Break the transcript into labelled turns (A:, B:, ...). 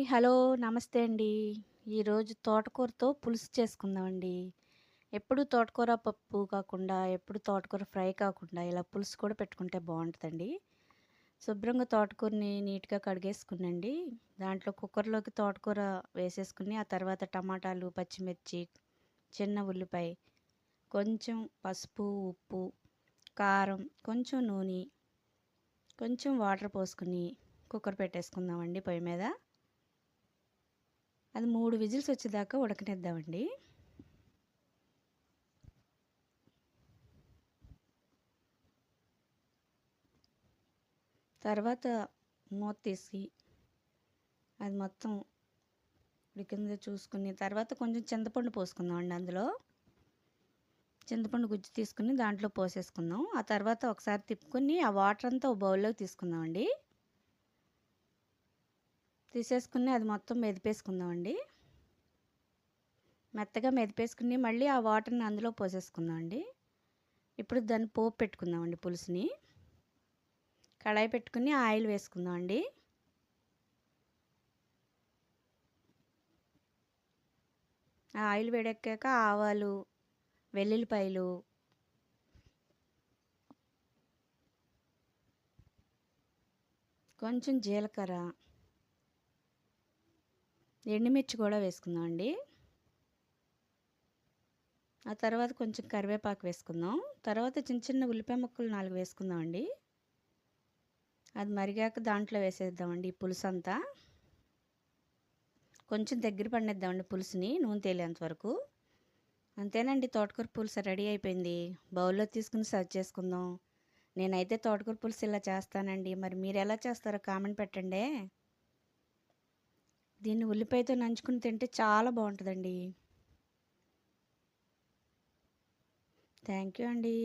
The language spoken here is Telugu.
A: హలో. నమస్తే అండి. ఈరోజు తోటకూరతో పులుసు చేసుకుందామండి. ఎప్పుడు తోటకూర పప్పు కాకుండా, ఎప్పుడు తోటకూర ఫ్రై కాకుండా ఇలా పులుసు కూడా పెట్టుకుంటే బావుంటదండి. శుభ్రంగా తోటకూరని నీట్‌గా కడిగేసుకునండి. దాంట్లో కుక్కర్‌లోకి తోటకూర వేసేసుకొని, ఆ తర్వాత టమాటాలు, పచ్చిమిర్చి, చిన్న ఉల్లిపాయ, కొంచెం పసుపు, ఉప్పు, కారం, కొంచెం నూనె, కొంచెం వాటర్ పోసుకొని కుక్కర్ పెట్టేసుకుందామండి పొయ్యి మీద. అది 3 విజిల్స్ వచ్చేదాకా ఉడకనిద్దామండి. తర్వాత మూత తీసి అది మొత్తం ఉడికిందో చూసుకుని తర్వాత కొంచెం చింతపండు పోసుకుందామండి అందులో. చింతపండు గుజ్జు తీసుకుని దాంట్లో పోసేసుకుందాం. ఆ తర్వాత ఒకసారి తిప్పుకొని ఆ వాటర్ అంతా ఒక బౌల్లోకి తీసుకుందామండి. తీసేసుకుని అది మొత్తం మెదిపేసుకుందామండి. మెత్తగా మెదిపేసుకుని మళ్ళీ ఆ వాటర్ని అందులో పోసేసుకుందామండి. ఇప్పుడు దాన్ని పోపు పెట్టుకుందామండి పులుసుని. కడాయి పెట్టుకుని ఆయిల్ వేసుకుందామండి. ఆ ఆయిల్ వేడెక్కాక ఆవాలు, వెల్లుల్లిపాయలు, కొంచెం జీలకర్ర, ఎండుమిర్చి కూడా వేసుకుందామండి. ఆ తర్వాత కొంచెం కరివేపాకు వేసుకుందాం. తర్వాత చిన్న చిన్న ఉల్లిపాయ ముక్కలు 4 వేసుకుందామండి. అది మరిగాక దాంట్లో వేసేద్దామండి ఈ పులుసంతా. కొంచెం దగ్గర పడనిద్దామండి పులుసుని నూనె తేలేంత వరకు. అంతేనండి, తోటకూర పులుసు రెడీ అయిపోయింది. బౌల్‌లో తీసుకుని సర్వ్ చేసుకుందాం. నేనైతే తోటకూర పులుసు ఇలా చేస్తానండి. మరి మీరెలా చేస్తారో కామెంట్ పెట్టండే. దీన్ని ఉల్లిపాయతో నంచుకుని తింటే చాలా బావుంటదండి. థ్యాంక్ యూ అండి.